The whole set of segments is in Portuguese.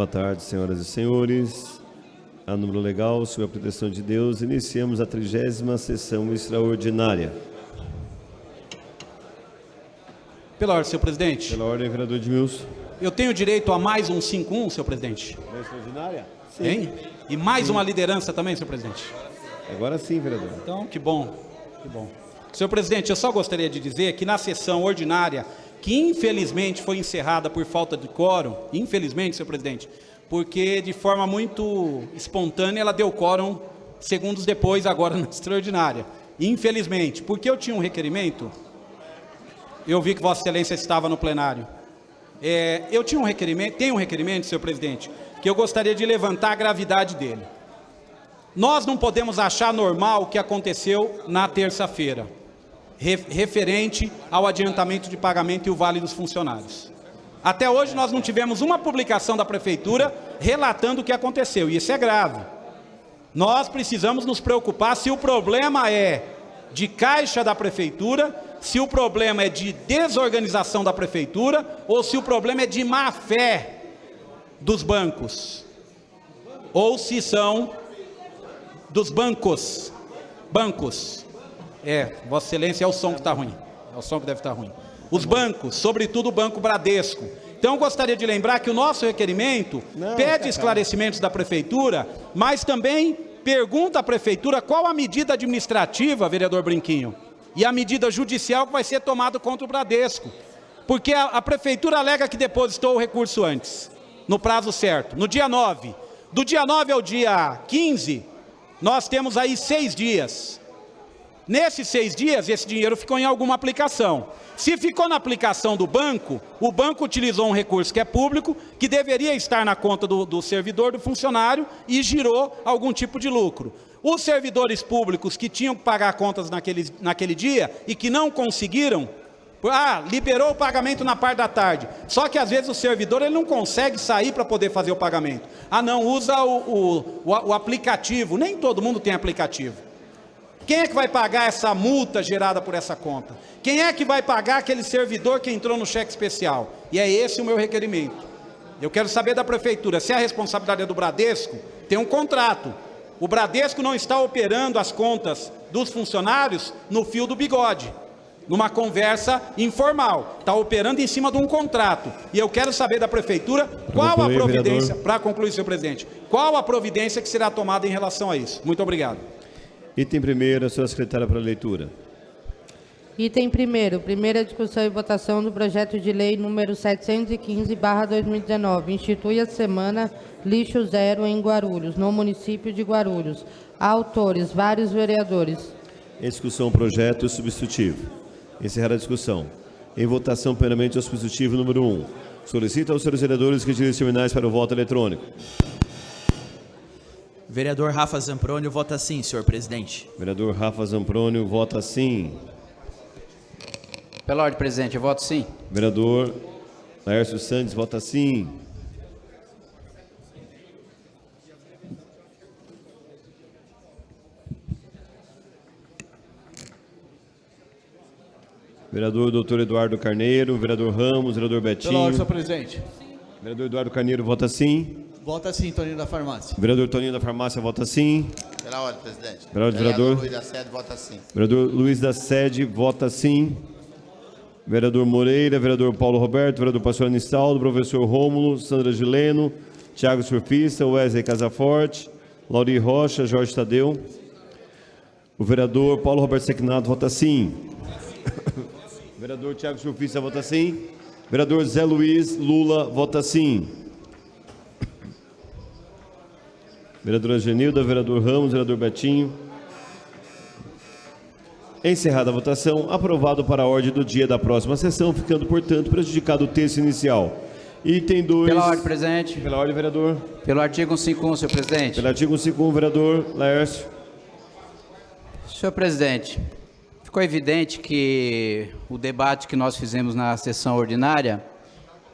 Boa tarde, senhoras e senhores. A número legal, sob a proteção de Deus, iniciamos a 30ª sessão extraordinária. Pela ordem, senhor presidente. Pela ordem, vereador Edmilson. Eu tenho direito a mais um 5-1, senhor presidente? Extraordinária? Sim. Hein? E mais uma liderança também, senhor presidente? Agora sim, vereador. Então, que bom, que bom. Senhor presidente, eu só gostaria de dizer que na sessão ordinária, que infelizmente foi encerrada por falta de quórum, infelizmente, senhor presidente, porque de forma muito espontânea ela deu quórum segundos depois, agora na extraordinária. Infelizmente, porque eu tinha um requerimento, eu vi que Vossa Excelência estava no plenário. Eu tinha um requerimento, tenho um requerimento, senhor presidente, que eu gostaria de levantar a gravidade dele. Nós não podemos achar normal o que aconteceu na terça-feira, referente ao adiantamento de pagamento e o vale dos funcionários. Até hoje nós não tivemos uma publicação da prefeitura relatando o que aconteceu, e isso é grave. Nós precisamos nos preocupar se o problema é de caixa da prefeitura, se o problema é de desorganização da prefeitura, ou se o problema é de má-fé dos bancos, ou se são dos bancos. Vossa Excelência, é o som que está ruim. É o som que deve estar ruim. Os bancos, sobretudo o Banco Bradesco. Então, eu gostaria de lembrar que o nosso requerimento pede esclarecimentos da prefeitura, mas também pergunta à prefeitura qual a medida administrativa, vereador Brinquinho, e a medida judicial que vai ser tomada contra o Bradesco. Porque a prefeitura alega que depositou o recurso antes, no prazo certo, no dia 9. Do dia 9 ao dia 15, nós temos aí 6 dias. Nesses 6 dias, esse dinheiro ficou em alguma aplicação. Se ficou na aplicação do banco, o banco utilizou um recurso que é público, que deveria estar na conta do servidor, do funcionário, e girou algum tipo de lucro. Os servidores públicos que tinham que pagar contas naquele dia e que não conseguiram, liberou o pagamento na parte da tarde. Só que às vezes o servidor ele não consegue sair para poder fazer o pagamento. Não, usa o aplicativo. Nem todo mundo tem aplicativo. Quem é que vai pagar essa multa gerada por essa conta? Quem é que vai pagar aquele servidor que entrou no cheque especial? E é esse o meu requerimento. Eu quero saber da prefeitura, se a responsabilidade é do Bradesco, tem um contrato. O Bradesco não está operando as contas dos funcionários no fio do bigode, numa conversa informal. Está operando em cima de um contrato. E eu quero saber da prefeitura qual a providência, para concluir, senhor presidente, qual a providência que será tomada em relação a isso. Muito obrigado. Item primeiro, a senhora secretária para leitura. Item primeiro, primeira discussão e votação do projeto de lei número 715/2019, institui a semana Lixo Zero em Guarulhos, no município de Guarulhos. Autores, vários vereadores. Em discussão, projeto substitutivo. Encerrada a discussão. Em votação, primeiramente, o substitutivo número 1. Solicita aos senhores vereadores que tirem os terminais para o voto eletrônico. Vereador Rafa Zamprônio vota sim, senhor presidente. Vereador Rafa Zamprônio vota sim. Pela ordem, presidente, eu voto sim. Vereador Laércio Santos vota sim. Vereador Dr. Eduardo Carneiro, vereador Ramos, vereador Betinho. Pela ordem, senhor presidente. Vereador Eduardo Carneiro vota sim. Vota sim, Toninho da Farmácia. Vereador Toninho da Farmácia vota sim. Pela ordem, presidente. Vereador Luiz da Sede vota sim. Vereador Luiz da Sede vota sim. Vereador Moreira, vereador Paulo Roberto, vereador Pastor Anistaldo, professor Rômulo, Sandra Gileno, Tiago Surfista, Wesley Casaforte, Lauri Rocha, Jorge Tadeu. O vereador Paulo Roberto Sequinato vota sim. Vereador Tiago Surfista vota sim. Vereador Zé Luiz Lula vota sim. Vereadora Genilda, vereador Ramos, vereador Betinho. Encerrada a votação, aprovado para a ordem do dia da próxima sessão, ficando, portanto, prejudicado o texto inicial. Item 2. Pela ordem, presidente. Pela ordem, vereador. Pelo artigo 151, senhor presidente. Pelo artigo 151, vereador Laércio. Senhor presidente, ficou evidente que o debate que nós fizemos na sessão ordinária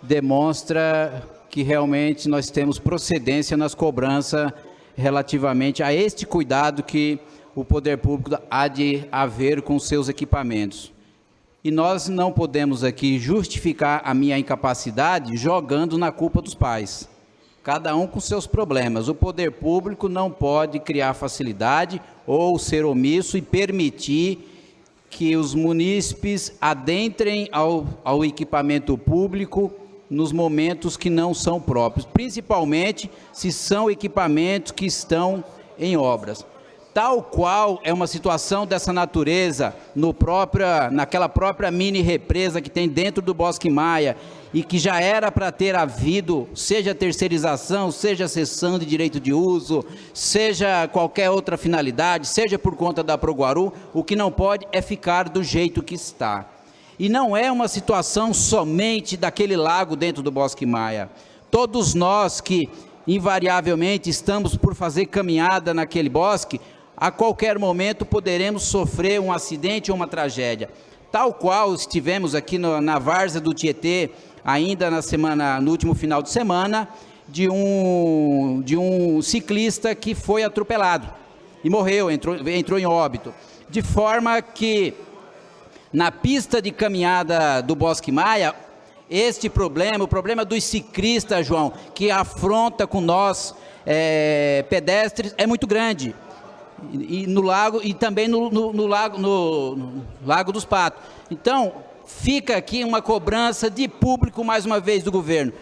demonstra que realmente nós temos procedência nas cobranças relativamente a este cuidado que o poder público há de haver com seus equipamentos. E nós não podemos aqui justificar a minha incapacidade jogando na culpa dos pais. cada um com seus problemas. O poder público não pode criar facilidade ou ser omisso e permitir que os munícipes adentrem ao equipamento público nos momentos que não são próprios, principalmente se são equipamentos que estão em obras. Tal qual é uma situação dessa natureza naquela própria mini represa que tem dentro do Bosque Maia e que já era para ter havido, seja terceirização, seja cessão de direito de uso, seja qualquer outra finalidade, seja por conta da Proguaru, o que não pode é ficar do jeito que está. E não é uma situação somente daquele lago dentro do Bosque Maia. Todos nós que invariavelmente estamos por fazer caminhada naquele bosque, a qualquer momento poderemos sofrer um acidente ou uma tragédia. Tal qual estivemos aqui na várzea do Tietê, ainda no último final de semana, de um ciclista que foi atropelado e morreu, entrou em óbito. De forma que, na pista de caminhada do Bosque Maia, o problema dos ciclistas, João, que afronta com nós pedestres, é muito grande. E no lago, e também no Lago dos Patos. Então, fica aqui uma cobrança de público, mais uma vez, do governo.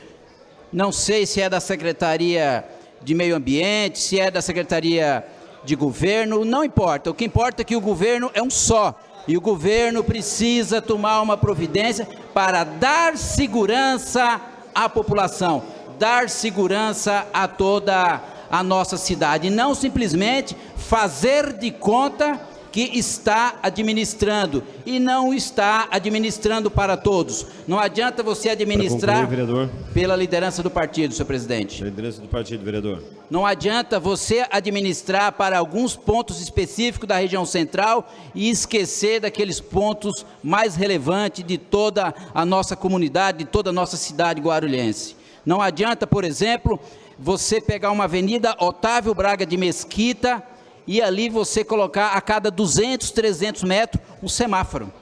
Não sei se é da Secretaria de Meio Ambiente, se é da Secretaria de Governo, não importa. O que importa é que o governo é um só. E o governo precisa tomar uma providência para dar segurança à população, dar segurança a toda a nossa cidade, e não simplesmente fazer de conta que está administrando, e não está administrando para todos. Não adianta você administrar concluir, vereador. Pela liderança do partido, senhor presidente. Liderança do partido, vereador. Não adianta você administrar para alguns pontos específicos da região central e esquecer daqueles pontos mais relevantes de toda a nossa comunidade, de toda a nossa cidade guarulhense. Não adianta, por exemplo, você pegar uma avenida Otávio Braga de Mesquita e ali você colocar a cada 200, 300 metros um semáforo.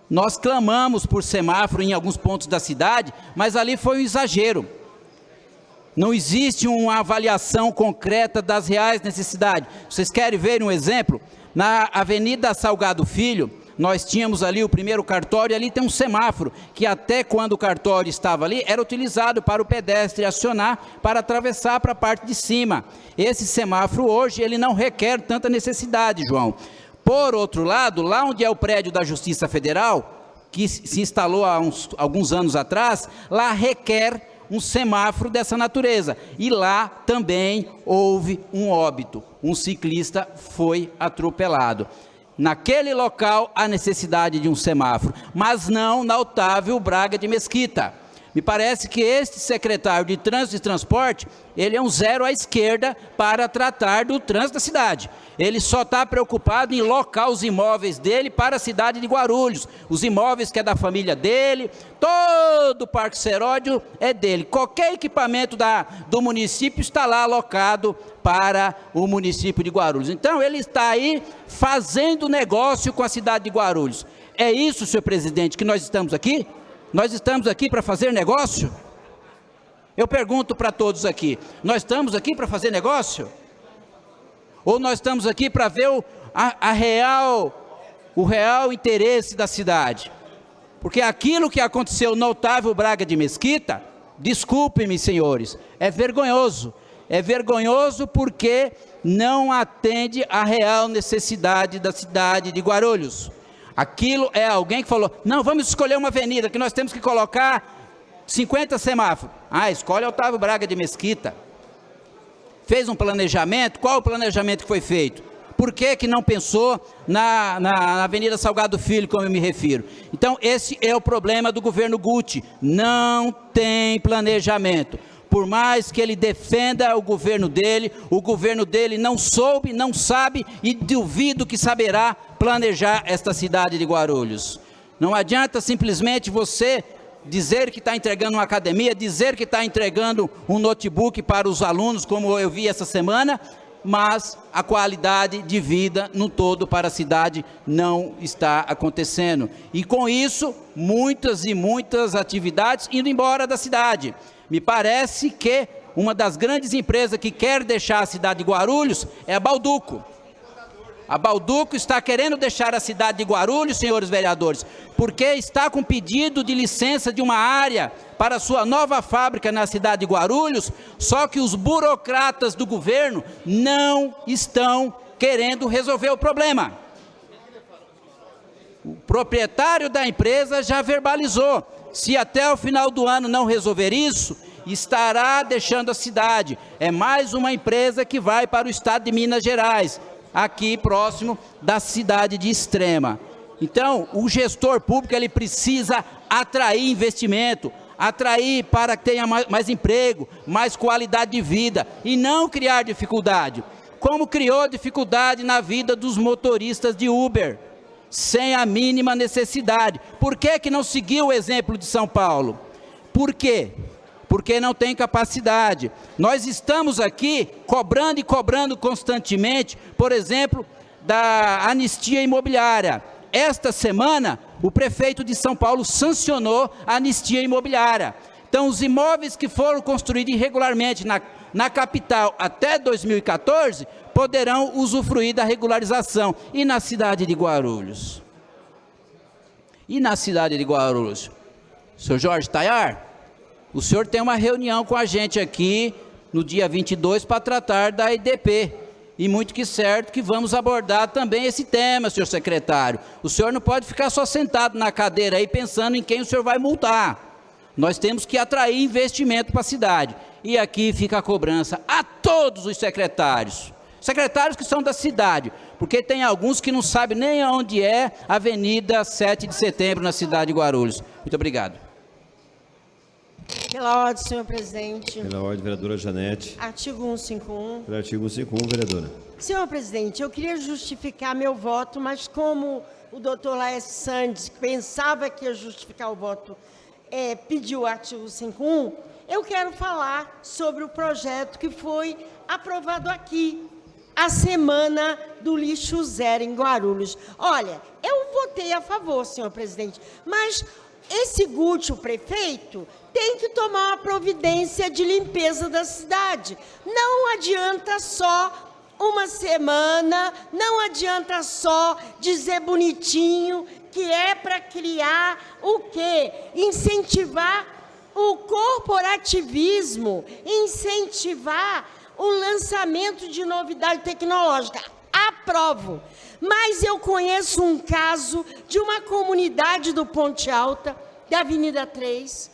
Nós clamamos por semáforo em alguns pontos da cidade, mas ali foi um exagero. Não existe uma avaliação concreta das reais necessidades. Vocês querem ver um exemplo? Na Avenida Salgado Filho, nós tínhamos ali o primeiro cartório, e ali tem um semáforo, que até quando o cartório estava ali, era utilizado para o pedestre acionar, para atravessar para a parte de cima. Esse semáforo hoje, ele não requer tanta necessidade, João. Por outro lado, lá onde é o prédio da Justiça Federal, que se instalou há alguns anos atrás, lá requer um semáforo dessa natureza. E lá também houve um óbito, um ciclista foi atropelado. Naquele local, há necessidade de um semáforo, mas não na Otávio Braga de Mesquita. Me parece que este secretário de Trânsito e Transporte, ele é um zero à esquerda para tratar do trânsito da cidade. Ele só está preocupado em locar os imóveis dele para a cidade de Guarulhos. Os imóveis que é da família dele, todo o Parque Seródio é dele. Qualquer equipamento do município está lá alocado para o município de Guarulhos. Então, ele está aí fazendo negócio com a cidade de Guarulhos. É isso, senhor presidente, que nós estamos aqui? Nós estamos aqui para fazer negócio? Eu pergunto para todos aqui, nós estamos aqui para fazer negócio? Ou nós estamos aqui para ver o real interesse da cidade? Porque aquilo que aconteceu no Otávio Braga de Mesquita, desculpem-me, senhores, é vergonhoso. É vergonhoso porque não atende à real necessidade da cidade de Guarulhos. Aquilo é alguém que falou, não, vamos escolher uma avenida que nós temos que colocar 50 semáforos. Ah, escolhe Otávio Braga de Mesquita. Fez um planejamento, qual o planejamento que foi feito? Por que não pensou na Avenida Salgado Filho, como eu me refiro? Então, esse é o problema do governo Guti, não tem planejamento. Por mais que ele defenda o governo dele não soube, não sabe e duvido que saberá planejar esta cidade de Guarulhos. Não adianta simplesmente você dizer que está entregando uma academia, dizer que está entregando um notebook para os alunos, como eu vi essa semana, mas a qualidade de vida no todo para a cidade não está acontecendo. E com isso, muitas e muitas atividades indo embora da cidade. Me parece que uma das grandes empresas que quer deixar a cidade de Guarulhos é a Balduco. A Balduco está querendo deixar a cidade de Guarulhos, senhores vereadores, porque está com pedido de licença de uma área para sua nova fábrica na cidade de Guarulhos, só que os burocratas do governo não estão querendo resolver o problema. O proprietário da empresa já verbalizou, se até o final do ano não resolver isso, estará deixando a cidade. É mais uma empresa que vai para o estado de Minas Gerais, aqui próximo da cidade de Extrema. Então, o gestor público ele precisa atrair investimento, atrair para que tenha mais emprego, mais qualidade de vida e não criar dificuldade, como criou dificuldade na vida dos motoristas de Uber, sem a mínima necessidade. Por que não seguiu o exemplo de São Paulo? Por quê? Porque não tem capacidade. Nós estamos aqui cobrando e cobrando constantemente, por exemplo, da anistia imobiliária. Esta semana, o prefeito de São Paulo sancionou a anistia imobiliária. Então, os imóveis que foram construídos irregularmente na capital até 2014, poderão usufruir da regularização. E na cidade de Guarulhos? E na cidade de Guarulhos? Senhor Jorge Tayar? O senhor tem uma reunião com a gente aqui no dia 22 para tratar da IDP. E muito que certo que vamos abordar também esse tema, senhor secretário. O senhor não pode ficar só sentado na cadeira aí pensando em quem o senhor vai multar. Nós temos que atrair investimento para a cidade. E aqui fica a cobrança a todos os secretários. Secretários que são da cidade, porque tem alguns que não sabem nem onde é a Avenida 7 de Setembro na cidade de Guarulhos. Muito obrigado. Pela ordem, senhor presidente. Pela ordem, vereadora Janete. Artigo 151. Pelo artigo 151, vereadora. Senhor presidente, eu queria justificar meu voto, mas como o doutor Laércio Sandes pensava que ia justificar o voto, pediu o artigo 151, eu quero falar sobre o projeto que foi aprovado aqui, a semana do lixo zero em Guarulhos. Olha, eu votei a favor, senhor presidente, mas esse Guti, o prefeito, tem que tomar uma providência de limpeza da cidade. Não adianta só uma semana, não adianta só dizer bonitinho que é para criar o quê? Incentivar o corporativismo, incentivar o lançamento de novidade tecnológica. Aprovo. Mas eu conheço um caso de uma comunidade do Ponte Alta, da Avenida 3.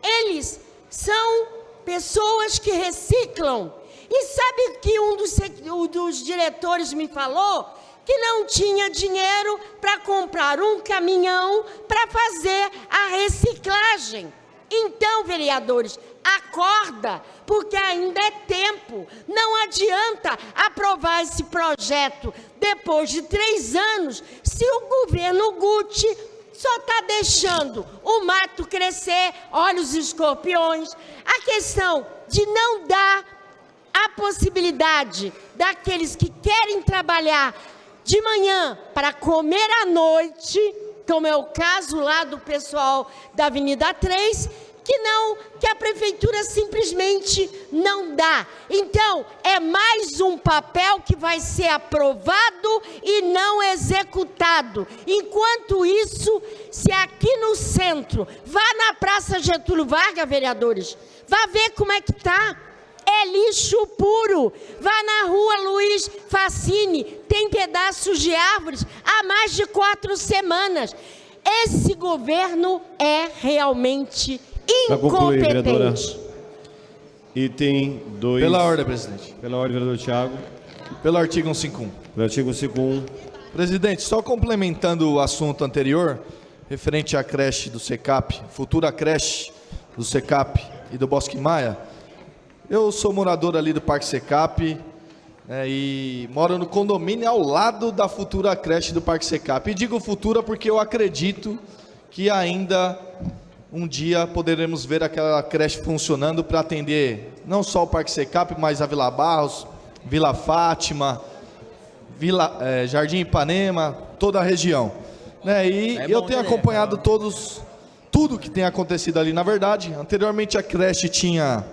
Eles são pessoas que reciclam. E sabe que um dos diretores me falou? Que não tinha dinheiro para comprar um caminhão para fazer a reciclagem. Então, vereadores, acorda, porque ainda é tempo. Não adianta aprovar esse projeto depois de 3 anos, se o governo Guti só está deixando o mato crescer, olha os escorpiões. A questão de não dar a possibilidade daqueles que querem trabalhar de manhã para comer à noite, como é o caso lá do pessoal da Avenida 3, que a prefeitura simplesmente não dá. Então, é mais um papel que vai ser aprovado e não executado. Enquanto isso, se aqui no centro, vá na Praça Getúlio Vargas, vereadores, vá ver como é que está. É lixo puro. Vá na rua Luiz Facine, tem pedaços de árvores há mais de 4 semanas. Esse governo é realmente incompetente. Item 2. Pela ordem, presidente. Pela ordem, vereador Thiago. Pelo artigo 151. Pelo artigo 151. Presidente, só complementando o assunto anterior, referente à creche do SECAP, futura creche do SECAP e do Bosque Maia, eu sou morador ali do Parque SECAP, e moro no condomínio ao lado da futura creche do Parque SECAP. E digo futura porque eu acredito que ainda um dia poderemos ver aquela creche funcionando para atender não só o Parque SECAP, mas a Vila Barros, Vila Fátima, Jardim Ipanema, toda a região. E eu tenho acompanhado todos tudo que tem acontecido ali, na verdade. Anteriormente a creche tinha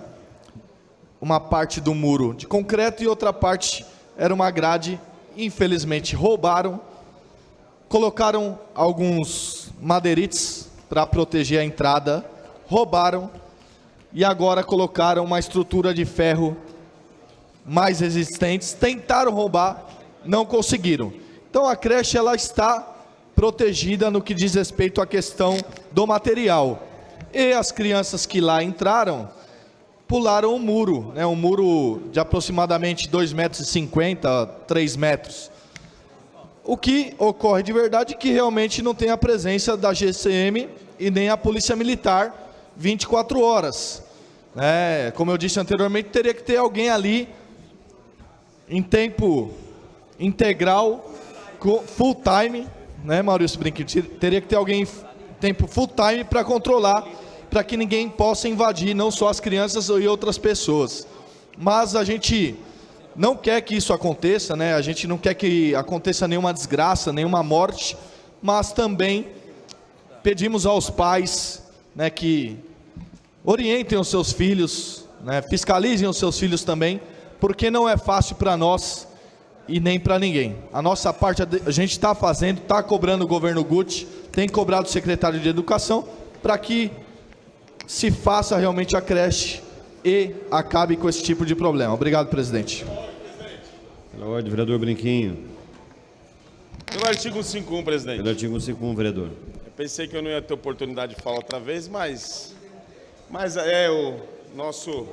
uma parte do muro de concreto e outra parte era uma grade. Infelizmente roubaram, colocaram alguns madeirites para proteger a entrada, roubaram e agora colocaram uma estrutura de ferro mais resistentes. Tentaram roubar, não conseguiram. Então a creche ela está protegida no que diz respeito à questão do material. E as crianças que lá entraram, pularam o muro, né? Um muro de aproximadamente 2,50 metros, 3 metros. O que ocorre de verdade é que realmente não tem a presença da GCM e nem a Polícia Militar 24 horas. Como eu disse anteriormente, teria que ter alguém ali em tempo integral, full time, né, Maurício Brinquedo? Teria que ter alguém em tempo full time para controlar, para que ninguém possa invadir, não só as crianças e outras pessoas. Mas a gente não quer que isso aconteça, né? A gente não quer que aconteça nenhuma desgraça, nenhuma morte, mas também pedimos aos pais, né, que orientem os seus filhos, né, fiscalizem os seus filhos também, porque não é fácil para nós e nem para ninguém. A nossa parte a gente está fazendo, está cobrando o governo Guti, tem cobrado o secretário de Educação, para que se faça realmente a creche e acabe com esse tipo de problema. Obrigado, presidente. Pela ordem, vereador Brinquinho. Pelo artigo 151, presidente. Pelo artigo 151, vereador. Eu pensei que eu não ia ter oportunidade de falar outra vez, mas é o nosso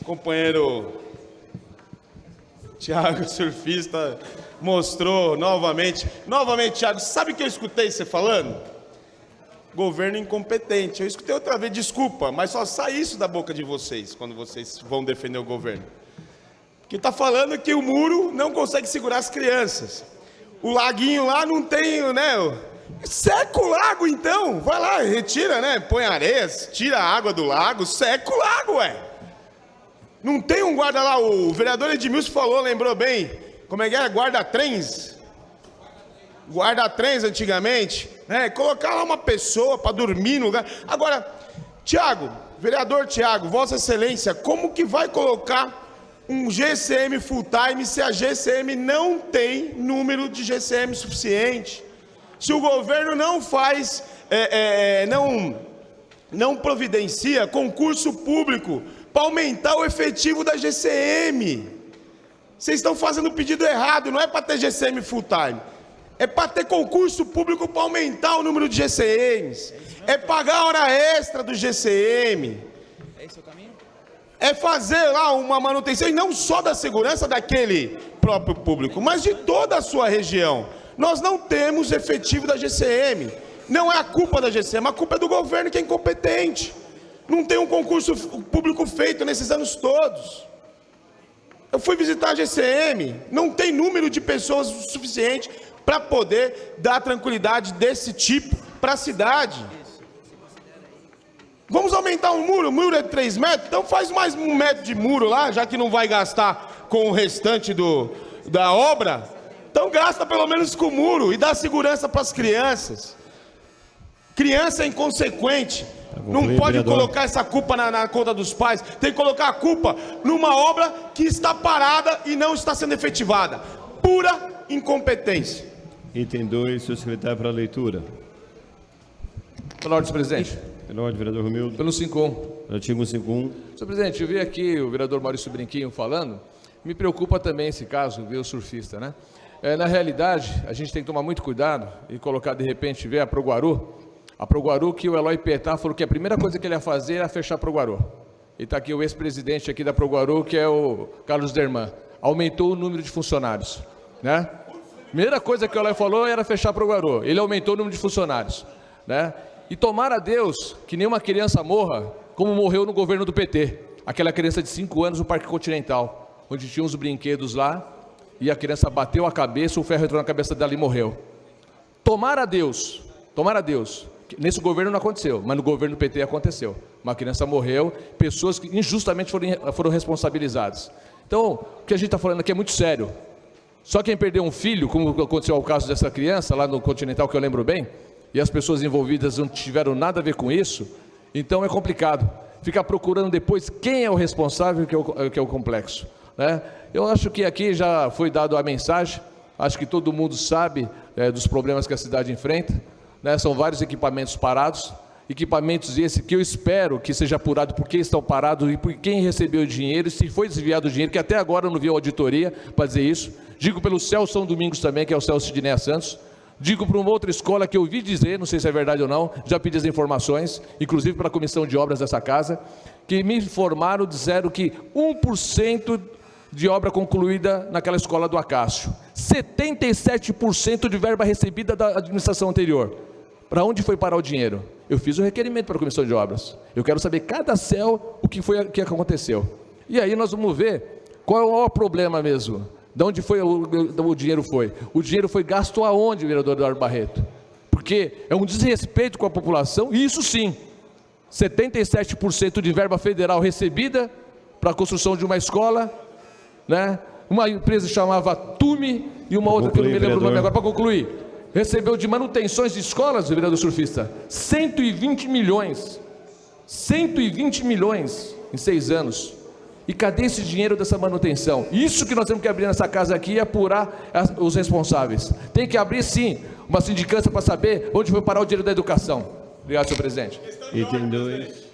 companheiro Tiago, surfista, mostrou novamente. Novamente, Tiago, sabe o que eu escutei você falando? Governo incompetente. Eu escutei outra vez, desculpa, mas só sai isso da boca de vocês, quando vocês vão defender o governo. Que está falando que o muro não consegue segurar as crianças. O laguinho lá não tem, né? Seca o lago, então. Vai lá, retira, né? Põe areia, tira a água do lago, seca o lago, ué. Não tem um guarda lá, o vereador Edmilson falou, lembrou bem, como é que é? Guarda-trens? Guarda-trens antigamente, né? Colocar lá uma pessoa para dormir no lugar. Agora, Tiago, vereador Tiago, Vossa Excelência, como que vai colocar um GCM full time se a GCM não tem número de GCM suficiente? Se o governo não faz, não providencia concurso público para aumentar o efetivo da GCM. Vocês estão fazendo o pedido errado, não é para ter GCM full time. É para ter concurso público para aumentar o número de GCMs. É pagar a hora extra do GCM. É esse o caminho? É fazer lá uma manutenção, e não só da segurança daquele próprio público, mas de toda a sua região. Nós não temos efetivo da GCM. Não é a culpa da GCM, a culpa é do governo que é incompetente. Não tem um concurso público feito nesses anos todos. Eu fui visitar a GCM, não tem número de pessoas suficiente para poder dar tranquilidade desse tipo para a cidade. Vamos aumentar o muro é 3 metros, então faz mais 1 metro de muro lá, já que não vai gastar com o restante da obra, então gasta pelo menos com o muro e dá segurança para as crianças. Criança é inconsequente. Não pode vereador. Colocar essa culpa na conta dos pais. Tem que colocar a culpa numa obra que está parada e não está sendo efetivada. Pura incompetência. Item 2, senhor secretário, para a leitura. Pela ordem, presidente. Pela ordem, vereador Romildo. Pelo 51. Pelo artigo 151. Senhor presidente, eu vi aqui o vereador Maurício Brinquinho falando. Me preocupa também esse caso, ver o surfista, né? Na realidade, a gente tem que tomar muito cuidado e colocar, de repente, ver a Proguaru. A Proguaru, que o Eloy Petá falou que a primeira coisa que ele ia fazer era fechar a Proguaru. E está aqui o ex-presidente aqui da Proguaru, que é o Carlos Derman. Aumentou o número de funcionários, né? Primeira coisa que o Eloy falou era fechar a Proguaru. Ele aumentou o número de funcionários, né? E tomara a Deus que nenhuma criança morra como morreu no governo do PT. Aquela criança de 5 anos no Parque Continental, onde tinha uns brinquedos lá, e a criança bateu a cabeça, o ferro entrou na cabeça dela e morreu. Tomara a Deus, nesse governo não aconteceu, mas no governo do PT aconteceu. Uma criança morreu, pessoas que injustamente foram responsabilizadas. Então, o que a gente está falando aqui é muito sério. Só quem perdeu um filho, como aconteceu ao caso dessa criança, lá no Continental, que eu lembro bem, e as pessoas envolvidas não tiveram nada a ver com isso, então é complicado. Ficar procurando depois quem é o responsável, que é o complexo, né? Eu acho que aqui já foi dado a mensagem, acho que todo mundo sabe dos problemas que a cidade enfrenta, né? São vários equipamentos parados, equipamentos esses que eu espero que seja apurado por que estão parados e por quem recebeu o dinheiro, se foi desviado o dinheiro, que até agora eu não vi a auditoria para dizer isso. Digo pelo Celso São Domingos também, que é o Celso Sidney Santos. Digo para uma outra escola que eu ouvi dizer, não sei se é verdade ou não, já pedi as informações, inclusive para a comissão de obras dessa casa, que me informaram, disseram que 1% de obra concluída naquela escola do Acácio. 77% de verba recebida da administração anterior. Para onde foi parar o dinheiro? Eu fiz o requerimento para a comissão de obras. Eu quero saber cada céu o que foi que aconteceu. E aí nós vamos ver qual é o maior problema mesmo. De onde foi o dinheiro foi? O dinheiro foi gasto aonde, vereador Eduardo Barreto? Porque é um desrespeito com a população, e isso sim, 77% de verba federal recebida para a construção de uma escola, né? Uma empresa chamava Tume e uma outra que eu não me lembro o nome agora, para concluir, recebeu de manutenções de escolas, vereador surfista, 120 milhões. 120 milhões em 6 anos. E cadê esse dinheiro dessa manutenção? Isso que nós temos que abrir nessa casa aqui e apurar os responsáveis. Tem que abrir, sim, uma sindicância para saber onde foi parar o dinheiro da educação. Obrigado, senhor presidente. Item 2.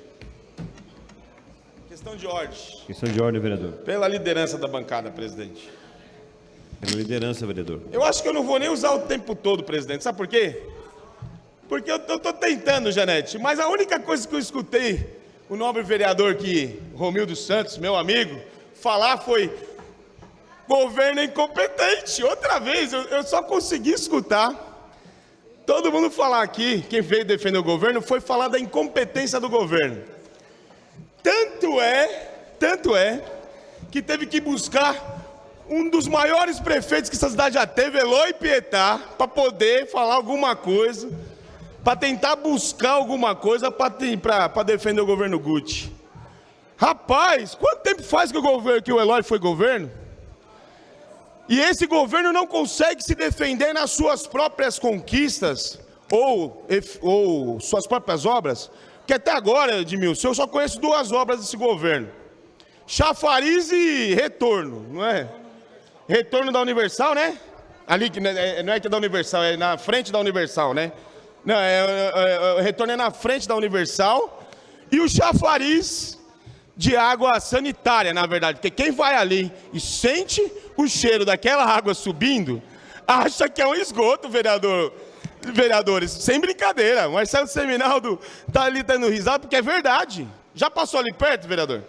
Questão de ordem. Questão de ordem, vereador. Pela liderança da bancada, presidente. Pela liderança, vereador. Eu acho que eu não vou nem usar o tempo todo, presidente. Sabe por quê? Porque eu estou tentando, Janete, mas a única coisa que eu escutei o nobre vereador Romildo Santos, meu amigo, falar foi governo incompetente. Outra vez, eu só consegui escutar todo mundo falar aqui, quem veio defender o governo, foi falar da incompetência do governo. Tanto é, que teve que buscar um dos maiores prefeitos que essa cidade já teve, Eloy Pietá, para poder falar alguma coisa, para tentar buscar alguma coisa para defender o governo Guti. Rapaz, quanto tempo faz que o Eloy foi governo? E esse governo não consegue se defender nas suas próprias conquistas ou suas próprias obras? Porque até agora, Edmilson, eu só conheço 2 obras desse governo. Chafariz e retorno, não é? Retorno da Universal, né? Ali, não é que é da Universal, é na frente da Universal, né? Não, o retorno é na frente da Universal. E o chafariz de água sanitária, na verdade. Porque quem vai ali e sente o cheiro daquela água subindo, acha que é um esgoto, vereadores. Sem brincadeira. Marcelo Seminaldo está ali dando risada porque é verdade. Já passou ali perto, vereador?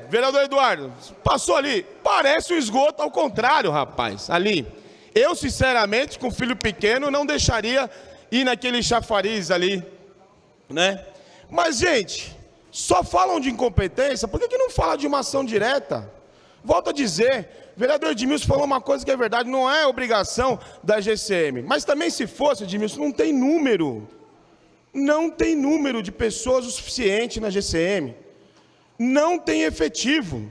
Vereador Eduardo, passou ali. Parece um esgoto, ao contrário, rapaz. Ali. Eu, sinceramente, com filho pequeno, não deixaria ir naquele chafariz ali, né? Mas, gente, só falam de incompetência, por que não fala de uma ação direta? Volto a dizer, o vereador Edmilson falou uma coisa que é verdade, não é obrigação da GCM, mas também se fosse, Edmilson, não tem número de pessoas o suficiente na GCM, não tem efetivo.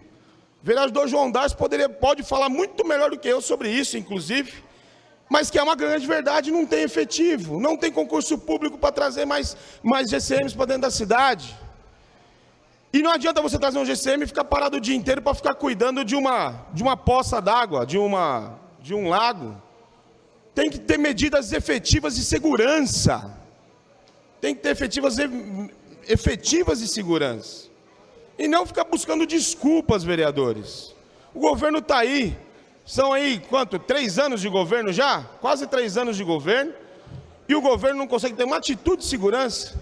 O vereador João Darcy pode falar muito melhor do que eu sobre isso, inclusive, mas que é uma grande verdade, não tem efetivo, não tem concurso público para trazer mais GCMs para dentro da cidade. E não adianta você trazer um GCM e ficar parado o dia inteiro para ficar cuidando de uma poça d'água, de um lago. Tem que ter medidas efetivas de segurança. Tem que ter efetivas de segurança. E não ficar buscando desculpas, vereadores. O governo está aí. São aí, 3 anos de governo já? Quase 3 anos de governo. E o governo não consegue ter uma atitude de segurança.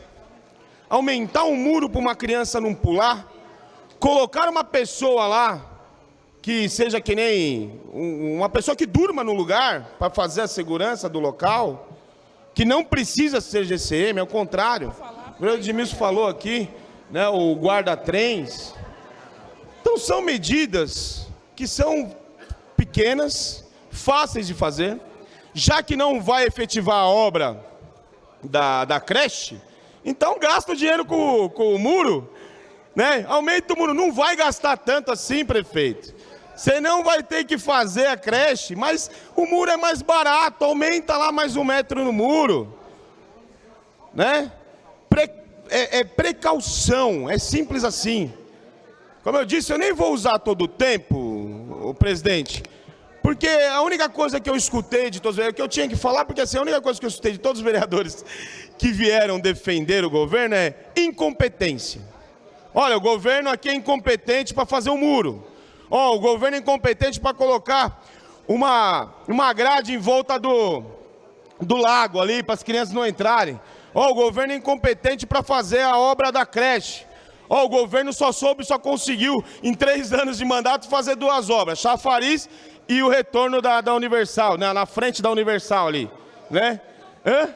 Aumentar um muro para uma criança não pular. Colocar uma pessoa lá, que seja que nem uma pessoa que durma no lugar, para fazer a segurança do local. Que não precisa ser GCM, ao contrário. O vereador Edmilson falou aqui, né, o guarda-trens. Então são medidas que são pequenas, fáceis de fazer, já que não vai efetivar a obra da creche, então gasta o dinheiro com o muro, né? Aumenta o muro, não vai gastar tanto assim, prefeito. Você não vai ter que fazer a creche, mas o muro é mais barato, aumenta lá mais 1 metro no muro. né? Precaução, é simples assim. Como eu disse, eu nem vou usar todo o tempo, o presidente, porque a única coisa que eu escutei de todos os vereadores, que eu tinha que falar, porque assim, a única coisa que eu escutei de todos os vereadores que vieram defender o governo é incompetência. Olha, o governo aqui é incompetente para fazer um muro. Ó, o governo é incompetente para colocar uma grade em volta do lago ali, para as crianças não entrarem. Ó, o governo é incompetente para fazer a obra da creche. Ó, o governo só conseguiu, em 3 anos de mandato, fazer 2 obras. Chafariz e o retorno da Universal, né, na frente da Universal ali, né? Hã?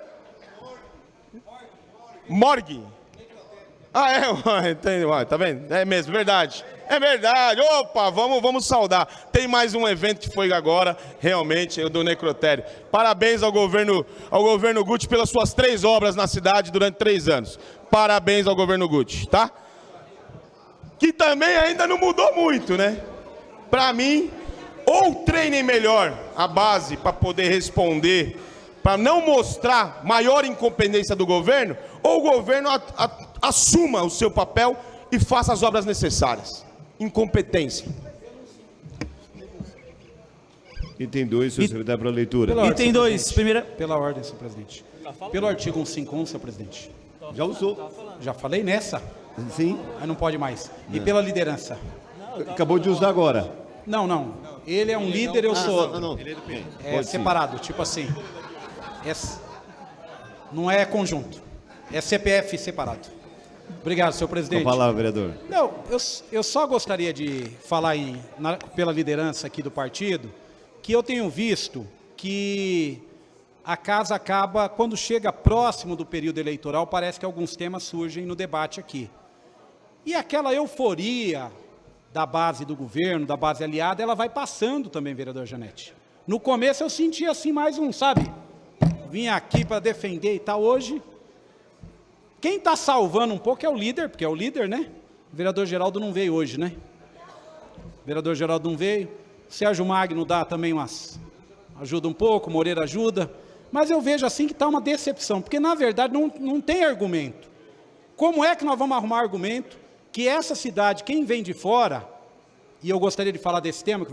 Morgue. Ah, tá vendo? É mesmo, verdade. É verdade. Opa, vamos saudar. Tem mais um evento que foi agora, realmente, o do necrotério. Parabéns ao governo Guti pelas suas 3 obras na cidade durante 3 anos. Parabéns ao governo Guti, tá? Que também ainda não mudou muito, né? Para mim, ou treinem melhor a base para poder responder, para não mostrar maior incompetência do governo, ou o governo assuma o seu papel e faça as obras necessárias. Incompetência. Item 2, senhor secretário, para leitura. Item 2, primeira... Pela ordem, senhor presidente. Pelo artigo 151, senhor presidente. Já usou. Já falei nessa. Sim. Aí não pode mais. E pela liderança. Acabou de usar agora. Não. Ele é um líder, eu sou outro. Não. É separado, tipo assim. Não é conjunto. É CPF separado. Obrigado, senhor presidente. Com a palavra, vereador. Não, eu só gostaria de falar pela liderança aqui do partido, que eu tenho visto que a casa acaba, quando chega próximo do período eleitoral, parece que alguns temas surgem no debate aqui. E aquela euforia da base do governo, da base aliada, ela vai passando também, vereador Janete. No começo eu sentia assim mais sabe, vinha aqui para defender e tal. Hoje, quem está salvando um pouco é o líder, porque é o líder, né? O vereador Geraldo não veio hoje, né? O vereador Geraldo não veio. Sérgio Magno dá também ajuda um pouco, Moreira ajuda. Mas eu vejo assim que está uma decepção, porque na verdade não tem argumento. Como é que nós vamos arrumar argumento que essa cidade, quem vem de fora, e eu gostaria de falar desse tema que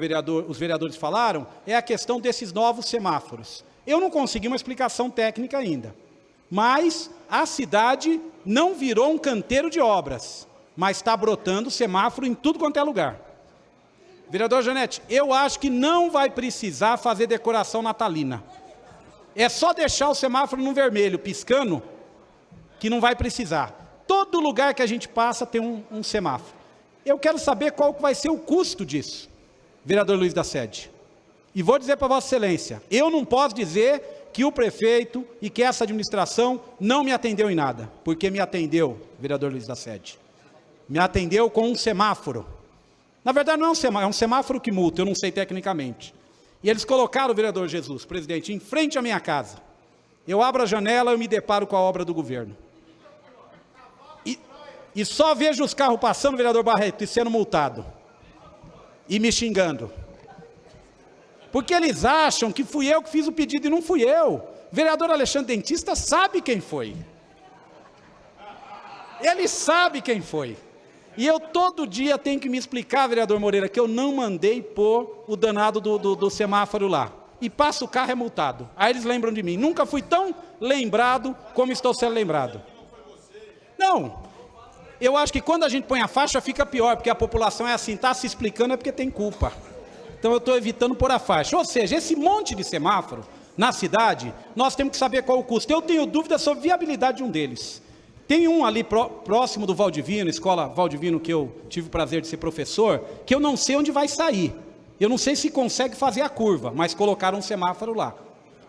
os vereadores falaram, é a questão desses novos semáforos. Eu não consegui uma explicação técnica ainda, mas a cidade não virou um canteiro de obras, mas está brotando semáforo em tudo quanto é lugar. Vereador Janete, eu acho que não vai precisar fazer decoração natalina. É só deixar o semáforo no vermelho, piscando, que não vai precisar. Todo lugar que a gente passa tem um semáforo. Eu quero saber qual vai ser o custo disso, vereador Luiz da Sede. E vou dizer para Vossa Excelência, eu não posso dizer que o prefeito e que essa administração não me atendeu em nada, porque me atendeu, vereador Luiz da Sede. Me atendeu com um semáforo. Na verdade não é um semáforo que multa, eu não sei tecnicamente. E eles colocaram o vereador Jesus, presidente, em frente à minha casa. Eu abro a janela e me deparo com a obra do governo. E só vejo os carros passando, vereador Barreto, e sendo multado. E me xingando. Porque eles acham que fui eu que fiz o pedido e não fui eu. Vereador Alexandre Dentista sabe quem foi. Ele sabe quem foi. E eu todo dia tenho que me explicar, vereador Moreira, que eu não mandei pôr o danado do semáforo lá. E passa o carro, é multado. Aí eles lembram de mim. Nunca fui tão lembrado como estou sendo lembrado. Não. Eu acho que quando a gente põe a faixa fica pior, porque a população é assim, está se explicando é porque tem culpa. Então eu estou evitando pôr a faixa. Ou seja, esse monte de semáforo na cidade, nós temos que saber qual o custo. Eu tenho dúvida sobre a viabilidade de um deles. Tem um ali próximo do Valdivino, escola Valdivino, que eu tive o prazer de ser professor, que eu não sei onde vai sair. Eu não sei se consegue fazer a curva, mas colocaram um semáforo lá.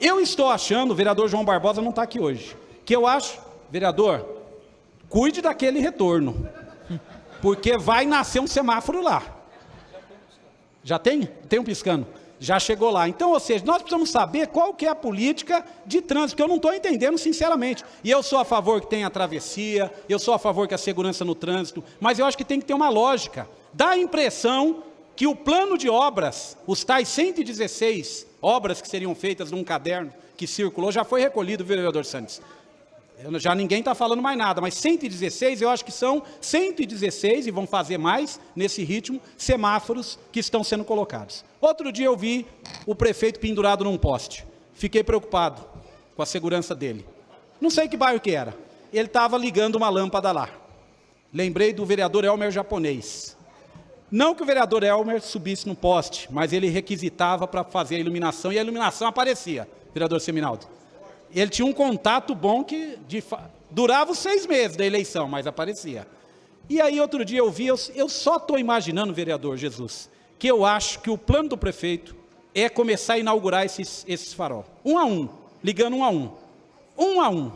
Eu estou achando, o vereador João Barbosa não está aqui hoje, que eu acho, vereador, cuide daquele retorno, porque vai nascer um semáforo lá. Já tem? Tem um piscando. Já chegou lá. Então, ou seja, nós precisamos saber qual que é a política de trânsito, que eu não estou entendendo sinceramente. E eu sou a favor que tenha a travessia, eu sou a favor que a segurança no trânsito, mas eu acho que tem que ter uma lógica. Dá a impressão que o plano de obras, os tais 116 obras que seriam feitas num caderno que circulou, já foi recolhido, vereador Santos. já ninguém está falando mais nada, mas 116, eu acho que são 116, e vão fazer mais nesse ritmo, semáforos que estão sendo colocados. Outro dia eu vi o prefeito pendurado num poste. Fiquei preocupado com a segurança dele. Não sei que bairro que era. Ele estava ligando uma lâmpada lá. Lembrei do vereador Elmer Japonês. Não que o vereador Elmer subisse no poste, mas ele requisitava para fazer a iluminação, e a iluminação aparecia, vereador Seminaldo. Ele tinha um contato bom que durava os 6 meses da eleição, mas aparecia. E aí outro dia eu vi, eu só estou imaginando, vereador Jesus, que eu acho que o plano do prefeito é começar a inaugurar esses farol. Um a um, ligando um a um. Um a um.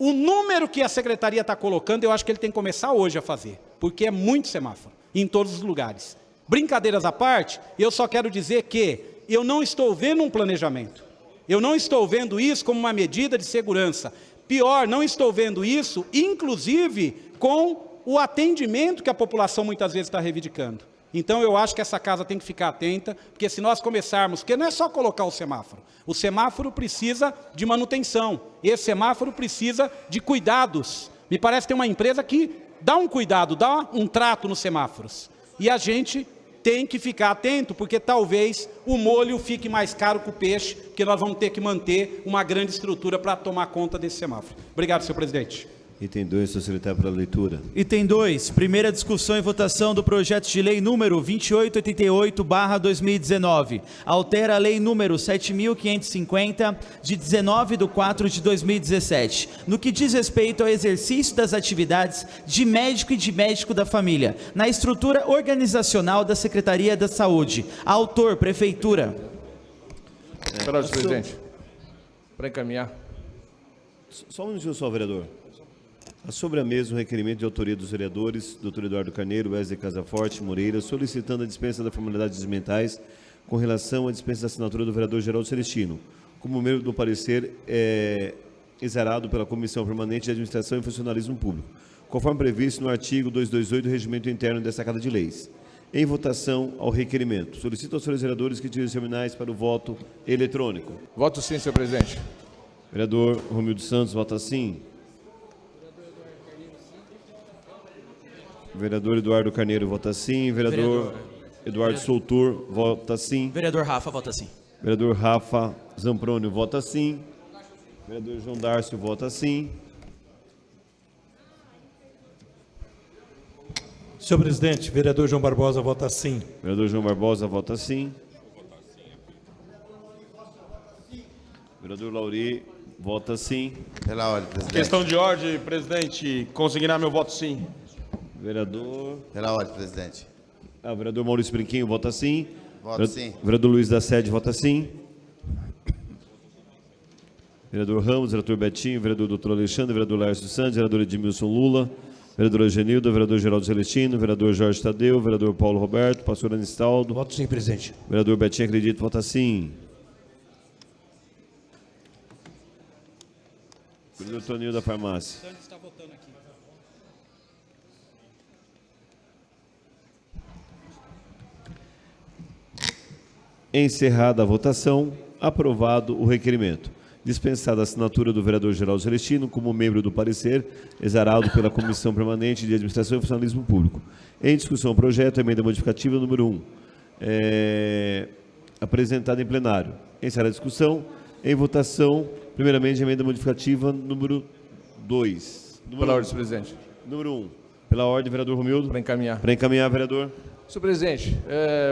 O número que a secretaria está colocando, eu acho que ele tem que começar hoje a fazer, porque é muito semáforo, em todos os lugares. Brincadeiras à parte, eu só quero dizer que eu não estou vendo um planejamento. Eu não estou vendo isso como uma medida de segurança. Pior, não estou vendo isso, inclusive, com o atendimento que a população muitas vezes está reivindicando. Então, eu acho que essa casa tem que ficar atenta, porque se nós começarmos, porque não é só colocar o semáforo precisa de manutenção, esse semáforo precisa de cuidados. Me parece que tem uma empresa que dá um cuidado, dá um trato nos semáforos. E a gente tem que ficar atento, porque talvez o molho fique mais caro que o peixe, porque nós vamos ter que manter uma grande estrutura para tomar conta desse semáforo. Obrigado, senhor presidente. Item 2, senhor secretário, para a leitura. Item 2, primeira discussão e votação do projeto de lei número 2888/2019. Altera a lei número 7.550, de 19/4/2017, no que diz respeito ao exercício das atividades de médico e de médico da família, na estrutura organizacional da Secretaria da Saúde. Autor, Prefeitura. Senhor presidente, para encaminhar. Só um minutinho só, vereador. Sobre a mesa, o requerimento de autoria dos vereadores, Dr. Eduardo Carneiro, Wesley Casaforte, Moreira, solicitando a dispensa da formalidades mentais com relação à dispensa da assinatura do vereador Geraldo Celestino, como membro do parecer exarado pela Comissão Permanente de Administração e Funcionalismo Público, conforme previsto no artigo 228 do Regimento Interno desta Casa de Leis. Em votação ao requerimento. Solicito aos senhores vereadores que tirem os terminais para o voto eletrônico. Voto sim, senhor presidente. Vereador Romildo Santos, vota sim. Vereador Eduardo Carneiro, vota sim. Vereador Eduardo Soutor, vota sim. Vereador Rafa, vota sim. Vereador Rafa Zamprônio, vota sim. Vereador João Dárcio, vota sim. Senhor presidente, vereador João Barbosa, vota sim. Vereador João Barbosa, vota sim. Vereador Lauri, vota sim. Pela ordem, presidente. Questão de ordem, presidente. Consignar meu voto sim. Vereador... Pela ordem, presidente. Vereador Maurício Brinquinho, vota sim. Voto sim. Vereador Luiz da Sede, vota sim. Vereador Ramos, vereador Betinho, vereador Dr. Alexandre, vereador Lércio Santos, vereador Edmilson Lula, vereador Genilda, vereador Geraldo Celestino, vereador Jorge Tadeu, vereador Paulo Roberto, pastor Anistaldo. Voto sim, presidente. Vereador Betinho, acredito, vota sim. Vereador Toninho da Farmácia. Encerrada a votação, aprovado o requerimento. Dispensada a assinatura do vereador Geraldo Celestino como membro do parecer, exarado pela Comissão Permanente de Administração e Funcionalismo Público. Em discussão, o projeto, emenda modificativa número 1, apresentada em plenário. Encerrada a discussão, em votação, primeiramente, emenda modificativa número 2. Pela ordem, senhor presidente. Número 1. Pela ordem, vereador Romildo. Para encaminhar. Para encaminhar, vereador. Senhor presidente,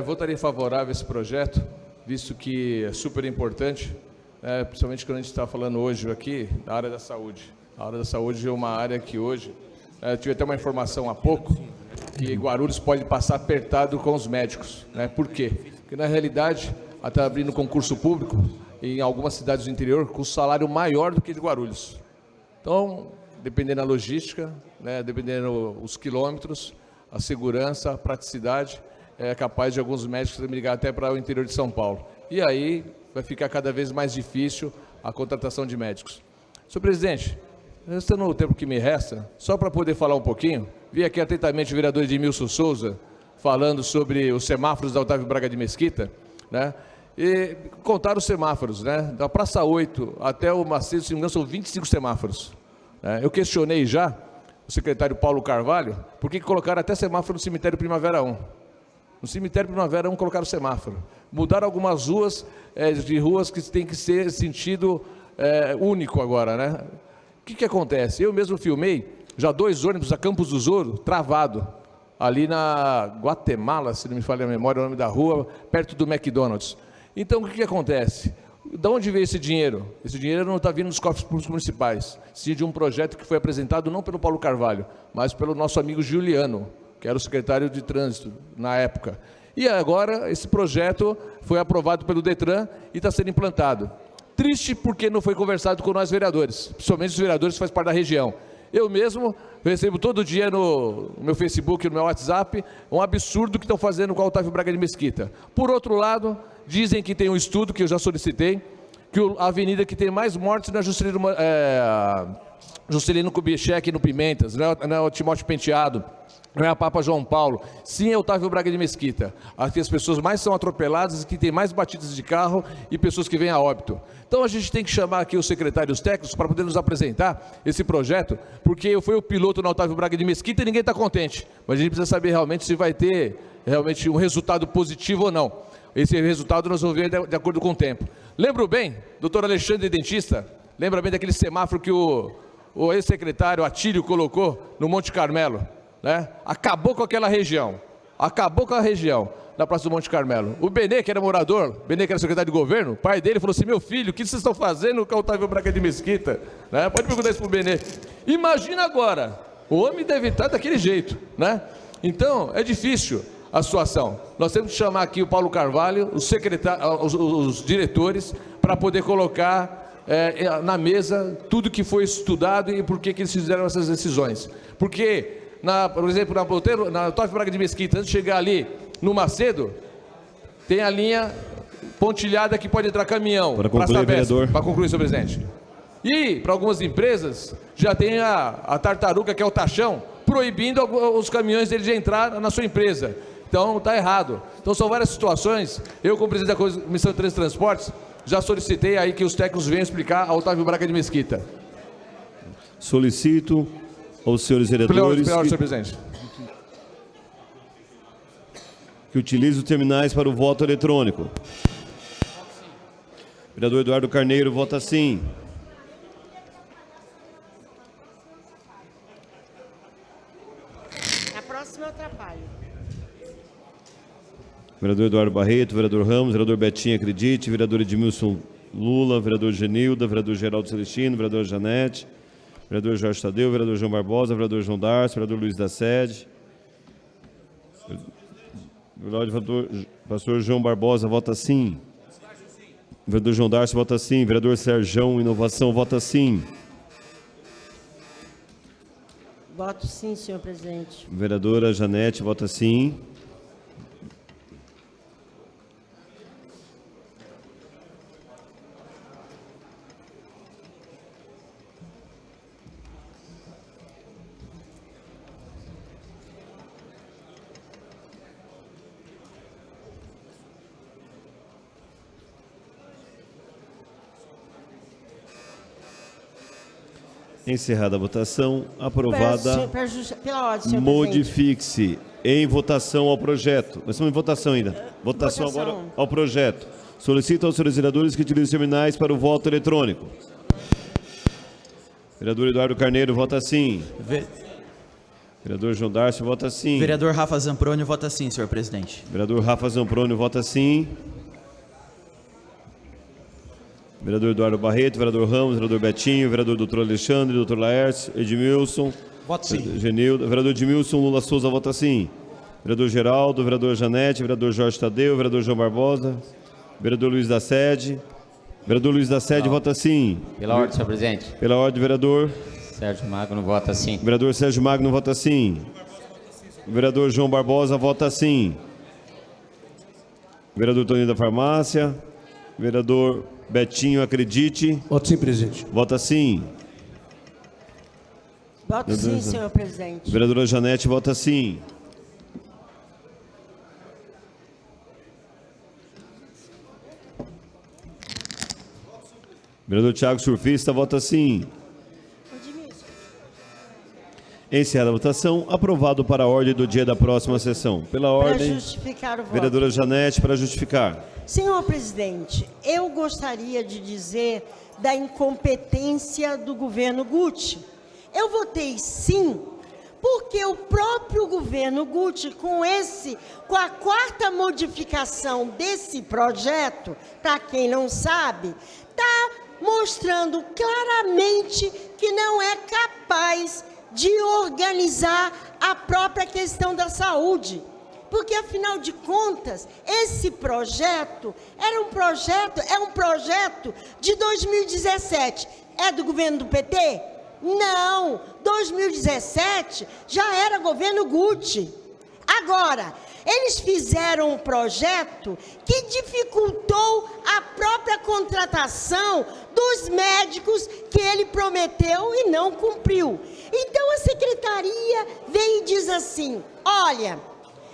votaria favorável a esse projeto, visto que é super importante, principalmente quando a gente está falando hoje aqui da área da saúde. A área da saúde é uma área que hoje, tive até uma informação há pouco, que Guarulhos pode passar apertado com os médicos. Por quê? Porque na realidade, está abrindo concurso público em algumas cidades do interior com salário maior do que de Guarulhos. Então, dependendo da logística, dependendo os quilômetros, a segurança, a praticidade, é capaz de alguns médicos migrar até para o interior de São Paulo. E aí vai ficar cada vez mais difícil a contratação de médicos. Senhor presidente, restando o tempo que me resta, só para poder falar um pouquinho, vi aqui atentamente o vereador Edmilson Souza falando sobre os semáforos da Otávio Braga de Mesquita, E contaram os semáforos, né? Da Praça 8 até o Macedo, se não me engano, são 25 semáforos. Eu questionei já o secretário Paulo Carvalho por que colocaram até semáforo no cemitério Primavera 1. No cemitério Primavera 1 colocaram semáforo. Mudaram algumas ruas, de ruas que tem que ser sentido único agora, né? O que acontece? Eu mesmo filmei já 2 ônibus a Campos do Ouro travado, ali na Guatemala, se não me falha a memória, o nome da rua, perto do McDonald's. Então, o que acontece? De onde veio esse dinheiro? Esse dinheiro não está vindo dos cofres públicos municipais, sim de um projeto que foi apresentado não pelo Paulo Carvalho, mas pelo nosso amigo Juliano, que era o secretário de trânsito na época. E agora esse projeto foi aprovado pelo Detran e está sendo implantado. Triste porque não foi conversado com nós vereadores, principalmente os vereadores que fazem parte da região. Eu mesmo recebo todo dia no meu Facebook, no meu WhatsApp, um absurdo que estão fazendo com o Otávio Braga de Mesquita. Por outro lado, dizem que tem um estudo, que eu já solicitei, que a avenida que tem mais mortes não é Juscelino Kubitschek no Pimentas, não é o Timóteo Penteado, não é a Papa João Paulo, sim é o Otávio Braga de Mesquita. Aqui as pessoas mais são atropeladas e que tem mais batidas de carro e pessoas que vêm a óbito. Então a gente tem que chamar aqui os secretários técnicos para poder nos apresentar esse projeto, porque eu fui o piloto no Otávio Braga de Mesquita e ninguém está contente. Mas a gente precisa saber realmente se vai ter realmente um resultado positivo ou não. Esse resultado nós vamos ver de acordo com o tempo. Lembro bem, doutor Alexandre, dentista, lembra bem daquele semáforo que o ex-secretário Atílio colocou no Monte Carmelo? Né? Acabou com aquela região, acabou com a região da Praça do Monte Carmelo. O Benê, que era morador, Benê, que era secretário de governo, o pai dele falou assim: meu filho, o que vocês estão fazendo com o Otávio Braga de Mesquita? Né? Pode perguntar isso para o Benê. Imagina agora, o homem deve estar daquele jeito, né? Então, é difícil a situação. Nós temos que chamar aqui o Paulo Carvalho, os diretores, para poder colocar na mesa tudo que foi estudado e por que eles fizeram essas decisões. Porque, por exemplo, na Otávio Braga de Mesquita, antes de chegar ali no Macedo, tem a linha pontilhada que pode entrar caminhão. Para concluir, vereador. Para concluir, senhor presidente. E, para algumas empresas, já tem a tartaruga, que é o taxão, proibindo os caminhões deles de entrar na sua empresa. Então, está errado. Então, são várias situações. Eu, como presidente da Comissão de Trânsito e Transportes, já solicitei aí que os técnicos venham explicar ao Otávio Braga de Mesquita. Solicito aos senhores vereadores senhor presidente, que utilizem os terminais para o voto eletrônico. Vereador Eduardo Carneiro, vota sim. A próxima eu atrapalho. Vereador Eduardo Barreto, vereador Ramos, vereador Betinho, acredite, vereador Edmilson Lula, vereador Genilda, vereador Geraldo Celestino, vereador Janete, vereador Jorge Tadeu, vereador João Barbosa, vereador João Darcio, vereador Luiz da Sede. Vereador pastor João Barbosa, vota sim. Vereador João Darcio, vota sim. Vereador Serjão, Inovação, vota sim. Voto sim, senhor presidente. Vereadora Janete, vota sim. Encerrada a votação, aprovada. Pela ordem, senhor Modifique-se em votação ao projeto. Nós estamos em votação ainda. Votação agora ao projeto. Solicito aos senhores vereadores que utilizem os terminais para o voto eletrônico. Vereador Eduardo Carneiro, vota sim. Vereador João Darcio, vota sim. Vereador Rafa Zamproni, vota sim, senhor presidente. Vereador Rafa Zamproni, vota sim. Vereador Eduardo Barreto, vereador Ramos, vereador Betinho, vereador doutor Alexandre, doutor Laércio, Edmilson. Voto sim. Genildo, vereador Edmilson Lula Souza, vota sim. Vereador Geraldo, vereador Janete, vereador Jorge Tadeu, vereador João Barbosa, vereador Luiz da Sede. Vereador Luiz da Sede, vota sim. Pela ordem, senhor presidente. Pela ordem, vereador Sérgio Magno, vota sim. Vereador Sérgio Magno, vota sim. Vereador João Barbosa, vota sim. Vereador Toninho da Farmácia. Vereador Betinho, acredite. Voto sim, presidente. Vota sim. Voto sim, senhor presidente. Vereadora Janete, vota sim. Vereador Tiago Surfista vota sim. Encerrada a votação, aprovado para a ordem do dia da próxima sessão. Pela ordem, Para justificar o voto. vereadora Janete, para justificar. Senhor presidente, eu gostaria de dizer da incompetência do governo Guti. Eu votei sim, porque o próprio governo Guti, com a quarta modificação desse projeto, para quem não sabe, está mostrando claramente que não é capaz de organizar a própria questão da saúde. Porque, afinal de contas, esse projeto é um projeto de 2017. É do governo do PT? Não, 2017 já era governo Guti. Agora, eles fizeram um projeto que dificultou a própria contratação dos médicos que ele prometeu e não cumpriu. Então a secretaria vem e diz assim: olha,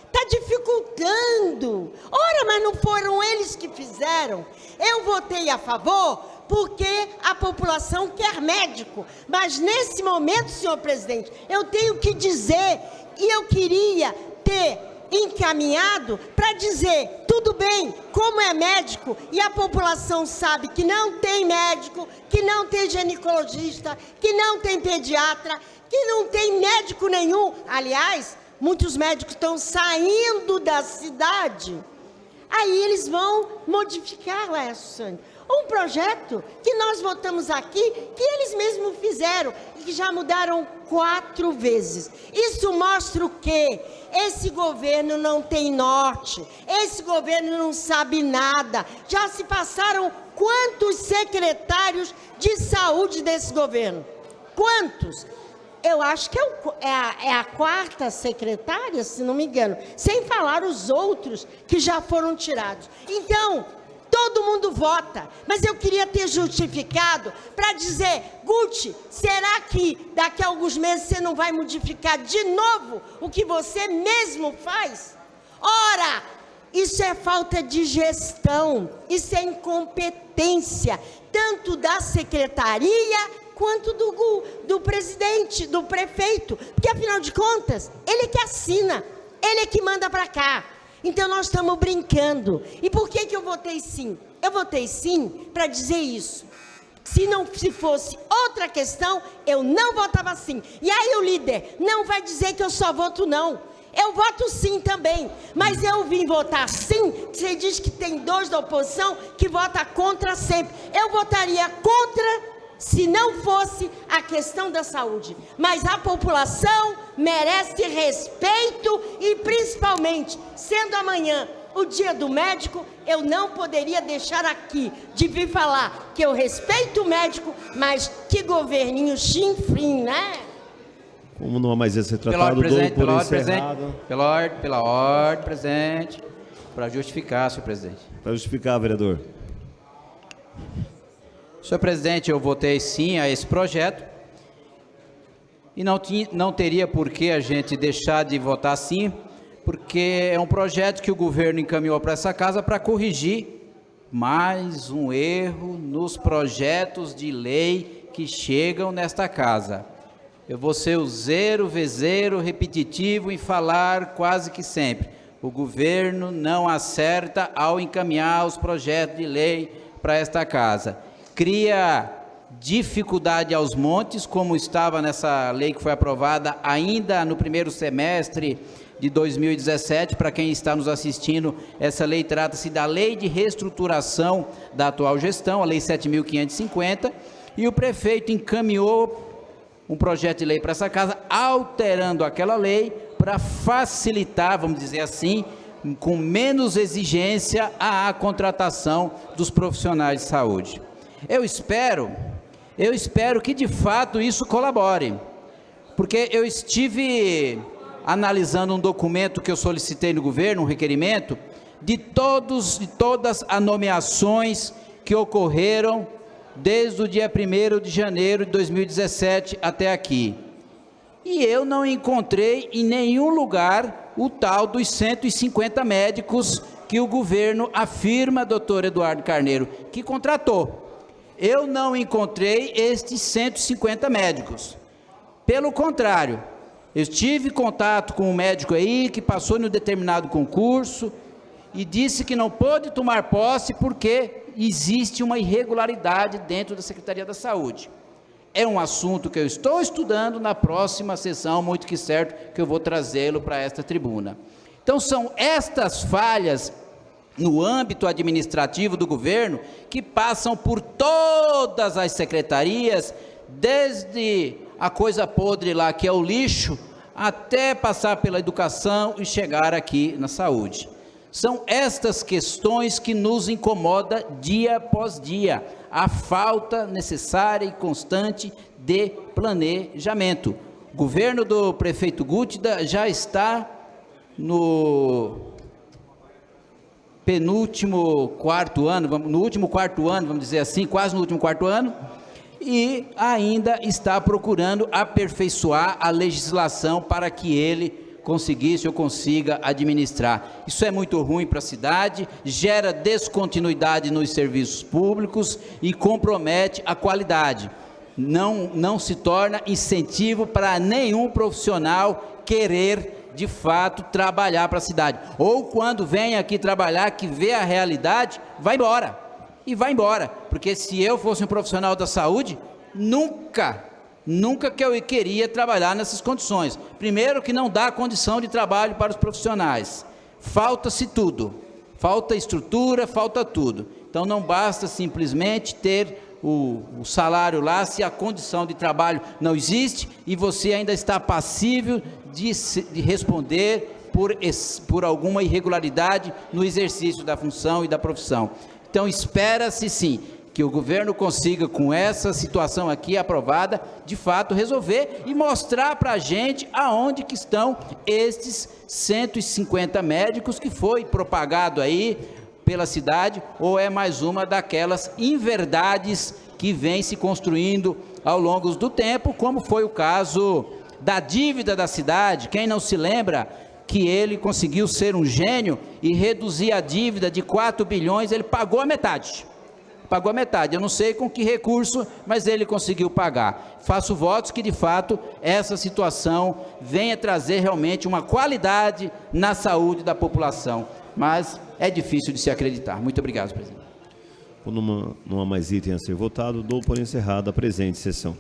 está dificultando. Ora, mas não foram eles que fizeram. Eu votei a favor porque a população quer médico. Mas nesse momento, senhor presidente, eu tenho que dizer, e eu queria ter encaminhado para dizer, tudo bem, como é médico e a população sabe que não tem médico, que não tem ginecologista, que não tem pediatra, que não tem médico nenhum. Aliás, muitos médicos estão saindo da cidade. Aí eles vão modificar, Laércio Sandi, um projeto que nós votamos aqui, que eles mesmos fizeram e que já mudaram 4 vezes. Isso mostra o quê? Esse governo não tem norte, esse governo não sabe nada. Já se passaram quantos secretários de saúde desse governo? Quantos? Eu acho que é a 4ª secretária, se não me engano, sem falar os outros que já foram tirados. Então, todo mundo vota, mas eu queria ter justificado para dizer, Guti, será que daqui a alguns meses você não vai modificar de novo o que você mesmo faz? Ora, isso é falta de gestão, isso é incompetência, tanto da secretaria quanto do presidente, do prefeito, porque afinal de contas, ele que assina, ele que manda para cá. Então nós estamos brincando. E por que eu votei sim? Eu votei sim para dizer isso. Se fosse outra questão, eu não votava sim. E aí o líder não vai dizer que eu só voto não. Eu voto sim também, mas eu vim votar sim. Você diz que tem 2 da oposição que vota contra sempre. Eu votaria contra se não fosse a questão da saúde. Mas a população merece respeito e, principalmente, sendo amanhã o dia do médico, eu não poderia deixar aqui de vir falar que eu respeito o médico, mas que governinho chinfrim, né? Como não há mais esse tratado, dou por encerrado. Pela ordem, presidente. Para justificar, senhor presidente. Para justificar, vereador. Senhor presidente, eu votei sim a esse projeto e não teria por que a gente deixar de votar sim, porque é um projeto que o governo encaminhou para essa casa para corrigir mais um erro nos projetos de lei que chegam nesta casa. Eu vou ser o vezeiro repetitivo em falar quase que sempre. O governo não acerta ao encaminhar os projetos de lei para esta casa. Cria dificuldade aos montes, como estava nessa lei que foi aprovada ainda no primeiro semestre de 2017. Para quem está nos assistindo, essa lei trata-se da Lei de Reestruturação da atual gestão, a Lei 7.550, e o prefeito encaminhou um projeto de lei para essa casa, alterando aquela lei para facilitar, vamos dizer assim, com menos exigência a contratação dos profissionais de saúde. Eu espero que de fato isso colabore, porque eu estive analisando um documento que eu solicitei no governo, um requerimento, de todas as nomeações que ocorreram desde o dia 1º de janeiro de 2017 até aqui. E eu não encontrei em nenhum lugar o tal dos 150 médicos que o governo afirma, doutor Eduardo Carneiro, que contratou. eu não encontrei estes 150 médicos. Pelo contrário, eu tive contato com um médico aí que passou em um determinado concurso e disse que não pôde tomar posse porque existe uma irregularidade dentro da Secretaria da Saúde. É um assunto que eu estou estudando na próxima sessão, muito que certo que eu vou trazê-lo para esta tribuna. Então são estas falhas no âmbito administrativo do governo que passam por todas as secretarias, desde a coisa podre lá que é o lixo, até passar pela educação e chegar aqui na saúde. São estas questões que nos incomodam dia após dia, a falta necessária e constante de planejamento. O governo do prefeito Gútida já está no penúltimo quarto ano, no último quarto ano, vamos dizer assim, quase no último quarto ano, e ainda está procurando aperfeiçoar a legislação para que ele conseguisse ou consiga administrar. Isso é muito ruim para a cidade, gera descontinuidade nos serviços públicos e compromete a qualidade. Não se torna incentivo para nenhum profissional querer, de fato, trabalhar para a cidade. Ou quando vem aqui trabalhar, que vê a realidade, vai embora. E vai embora, porque se eu fosse um profissional da saúde, nunca que eu queria trabalhar nessas condições. Primeiro, que não dá condição de trabalho para os profissionais. Falta-se tudo. Falta estrutura, falta tudo. Então não basta simplesmente ter o salário lá, se a condição de trabalho não existe e você ainda está passível de responder por alguma irregularidade no exercício da função e da profissão. Então espera-se sim que o governo consiga, com essa situação aqui aprovada, de fato resolver e mostrar para a gente aonde que estão estes 150 médicos que foi propagado aí pela cidade, ou é mais uma daquelas inverdades que vem se construindo ao longo do tempo, como foi o caso da dívida da cidade. Quem não se lembra que ele conseguiu ser um gênio e reduzir a dívida de 4 bilhões, ele pagou a metade. Pagou a metade, eu não sei com que recurso, mas ele conseguiu pagar. Faço votos que, de fato, essa situação venha trazer realmente uma qualidade na saúde da população, mas é difícil de se acreditar. Muito obrigado, presidente. Não há mais item a ser votado, dou por encerrada a presente sessão.